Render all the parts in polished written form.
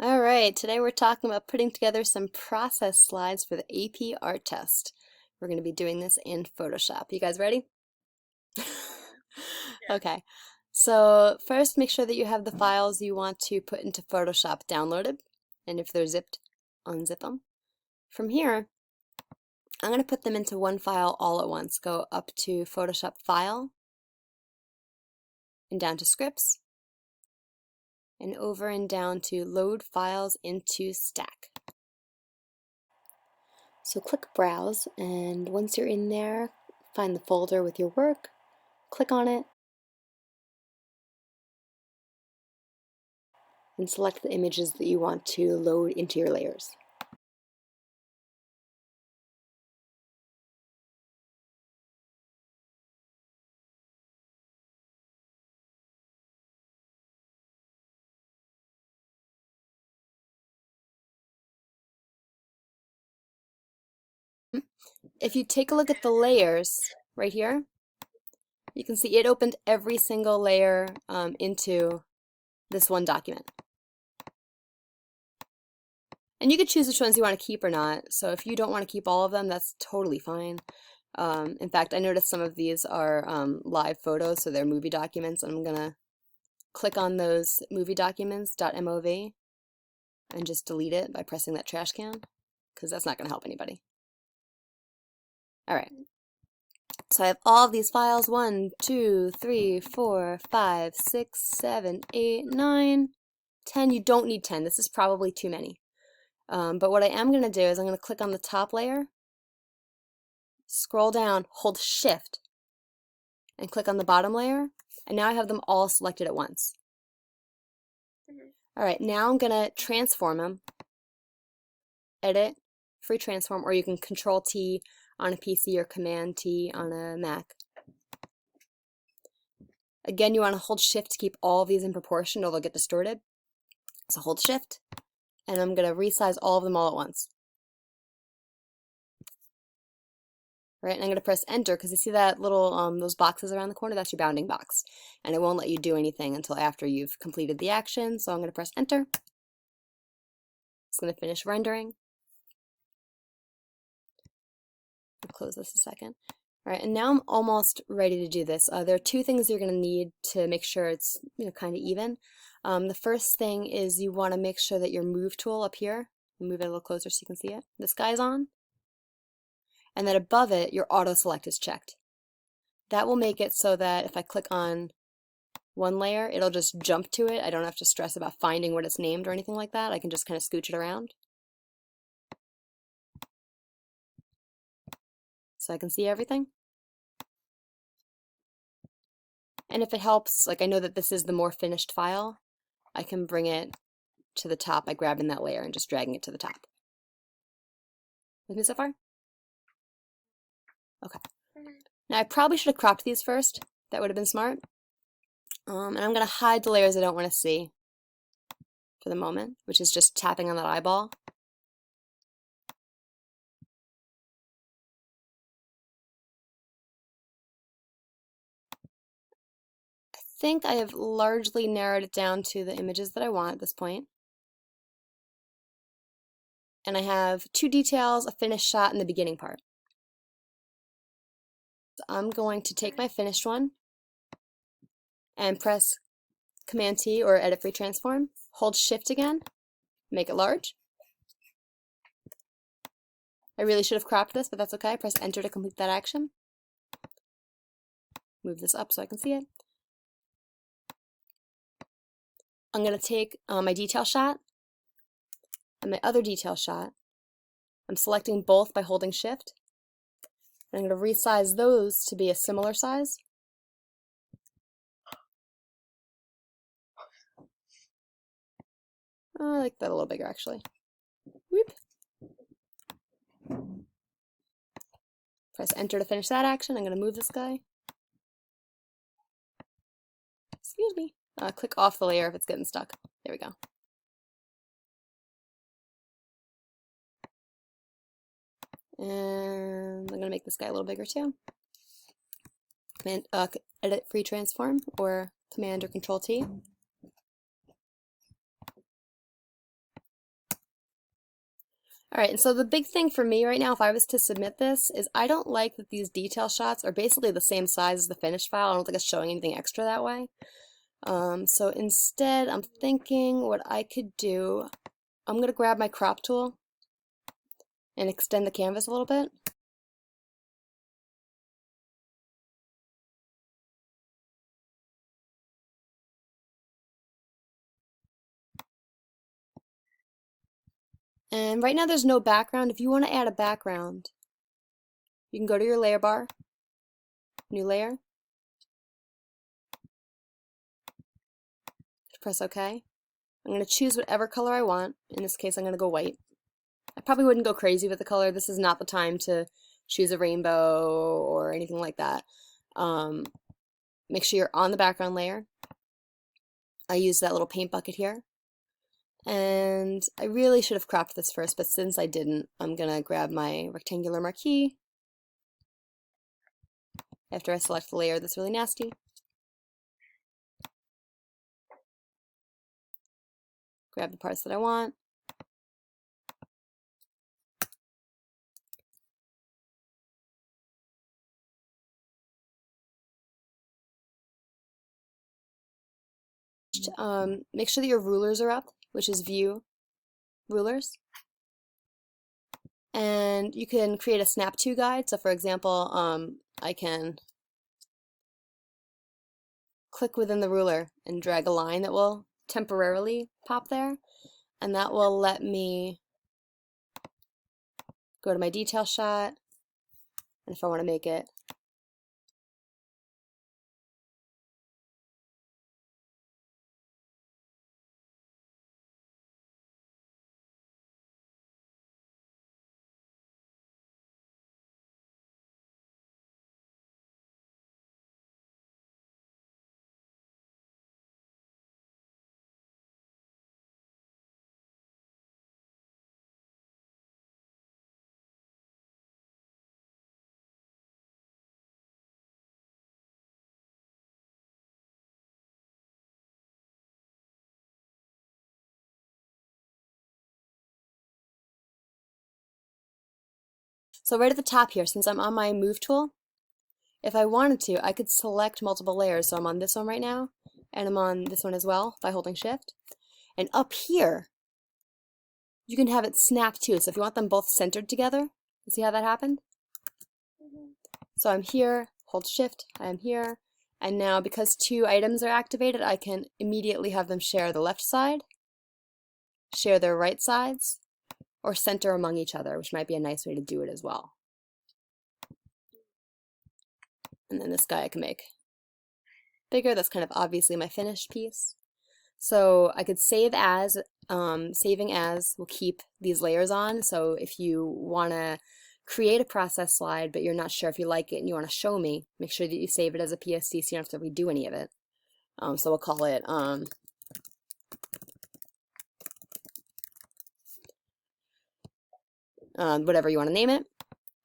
All right, today we're talking about putting together some process slides for the AP art test. We're going to be doing this in Photoshop. You guys ready? Okay, so first make sure that you have the files you want to put into Photoshop downloaded, and if they're zipped, unzip them. From here, I'm going to put them into one file all at once. Go up to Photoshop File, and down to Scripts, and over and down to Load Files into Stack. So click Browse, and once you're in there, find the folder with your work, click on it, and select the images that you want to load into your layers. If you take a look at the layers right here, you can see it opened every single layer into this one document. And you could choose which ones you want to keep or not. So if you don't want to keep all of them, that's totally fine. In fact, I noticed some of these are live photos, so they're movie documents. And I'm going to click on those movie documents, .mov, and just delete it by pressing that trash can, because that's not going to help anybody. All right. So I have all of these files, 1, 2, 3, 4, 5, 6, 7, 8, 9, 10. You don't need 10. This is probably too many. But what I am going to do is I'm going to click on the top layer, scroll down, hold Shift, and click on the bottom layer. And now I have them all selected at once. All right, now I'm going to transform them. Edit, free transform, or you can Control T on a PC or Command T on a Mac. Again, you want to hold Shift to keep all of these in proportion or they'll get distorted. So hold Shift, and I'm going to resize all of them all at once. Right, and I'm going to press Enter because you see that little, those boxes around the corner, that's your bounding box. And it won't let you do anything until after you've completed the action, so I'm going to press Enter. It's going to finish rendering. I'll close this a second. All right, and now I'm almost ready to do this. There are two things you're going to need to make sure it's kind of even. The first thing is you want to make sure that your Move tool up here, move it a little closer so you can see it, this guy's on, and that above it your Auto Select is checked. That will make it so that if I click on one layer, it'll just jump to it. I don't have to stress about finding what it's named or anything like that. I can just kind of scooch it around. So I can see everything. And if it helps, like I know that this is the more finished file, I can bring it to the top by grabbing that layer and just dragging it to the top. With me so far? Okay. Now I probably should have cropped these first. That would have been smart. And I'm going to hide the layers I don't want to see for the moment, which is just tapping on that eyeball. I think I have largely narrowed it down to the images that I want at this point. And I have two details, a finished shot, and the beginning part. So I'm going to take my finished one and press Command T or Edit Free Transform, hold Shift again, make it large. I really should have cropped this, but that's okay. Press Enter to complete that action. Move this up so I can see it. I'm going to take my detail shot and my other detail shot. I'm selecting both by holding Shift. And I'm going to resize those to be a similar size. I like that a little bigger actually. Whoop. Press Enter to finish that action. I'm going to move this guy. Excuse me. Click off the layer if it's getting stuck. There we go. And I'm going to make this guy a little bigger too. Command, Edit Free Transform or Command or Control T. All right, and so the big thing for me right now, if I was to submit this, is I don't like that these detail shots are basically the same size as the finished file. I don't think it's showing anything extra that way. So instead, I'm thinking what I could do, I'm going to grab my crop tool and extend the canvas a little bit. And right now there's no background. If you want to add a background, you can go to your layer bar, new layer, press OK. I'm going to choose whatever color I want. In this case, I'm going to go white. I probably wouldn't go crazy with the color. This is not the time to choose a rainbow or anything like that. Make sure you're on the background layer. I use that little paint bucket here. And I really should have cropped this first, but since I didn't, I'm going to grab my rectangular marquee after I select the layer that's really nasty. Grab the parts that I want. Make sure that your rulers are up, which is View, Rulers. And you can create a snap to guide. So for example, I can click within the ruler and drag a line that will temporarily pop there. And that will let me go to my detail shot. And if I want to make it so right at the top here, since I'm on my move tool, if I wanted to, I could select multiple layers. So I'm on this one right now, and I'm on this one as well by holding Shift. And up here, you can have it snap to. So if you want them both centered together, you see how that happened? So I'm here, hold Shift, I am here, and now because two items are activated, I can immediately have them share the left side, share their right sides, or center among each other, which might be a nice way to do it as well. And then this guy I can make bigger. That's kind of obviously my finished piece. So I could save as, saving as will keep these layers on. So if you want to create a process slide, but you're not sure if you like it and you want to show me, make sure that you save it as a PSD so you don't have to redo any of it. So we'll call it whatever you want to name it.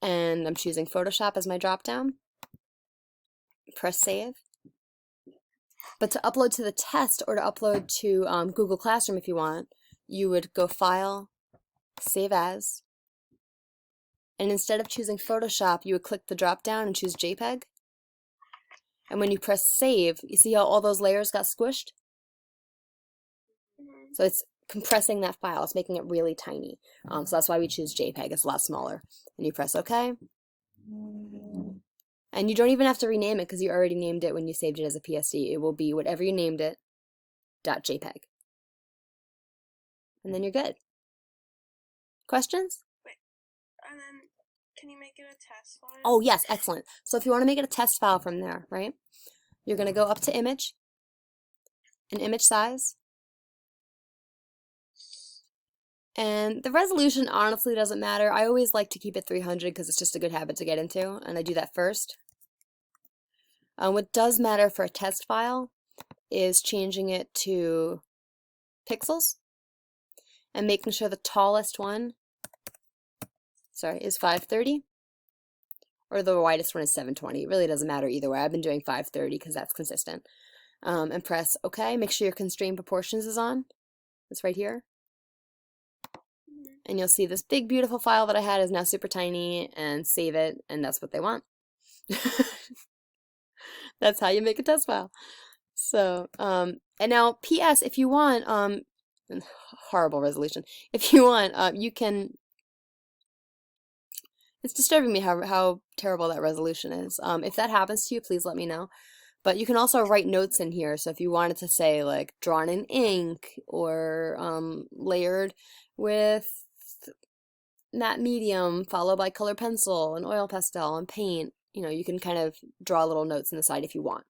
And I'm choosing Photoshop as my dropdown. Press save. But to upload to the test or to upload to Google Classroom if you want, you would go File, Save As, and instead of choosing Photoshop, you would click the drop down and choose JPEG. And when you press Save, you see how all those layers got squished? So it's compressing that file. It's making it really tiny. So that's why we choose JPEG. It's a lot smaller. And you press OK. And you don't even have to rename it because you already named it when you saved it as a PSD. It will be whatever you named it, .jpeg. And then you're good. Questions? Wait, and then can you make it a test file? Oh, yes, excellent. So if you want to make it a test file from there, right, you're going to go up to Image, and Image Size. And the resolution honestly doesn't matter. I always like to keep it 300 because it's just a good habit to get into, and I do that first. What does matter for a test file is changing it to pixels and making sure the tallest one, is 530 or the widest one is 720. It really doesn't matter either way. I've been doing 530 because that's consistent. And press OK. Make sure your constrained proportions is on. It's right here. and you'll see this big beautiful file that I had is now super tiny, and save it, and that's what they want. That's how you make a test file. So, and now PS, if you want, horrible resolution. If you want, you can, it's disturbing me how terrible that resolution is. If that happens to you, please let me know. But you can also write notes in here. So if you wanted to say like drawn in ink or layered with matte medium followed by color pencil and oil pastel and paint, you know, you can kind of draw little notes on the side if you want.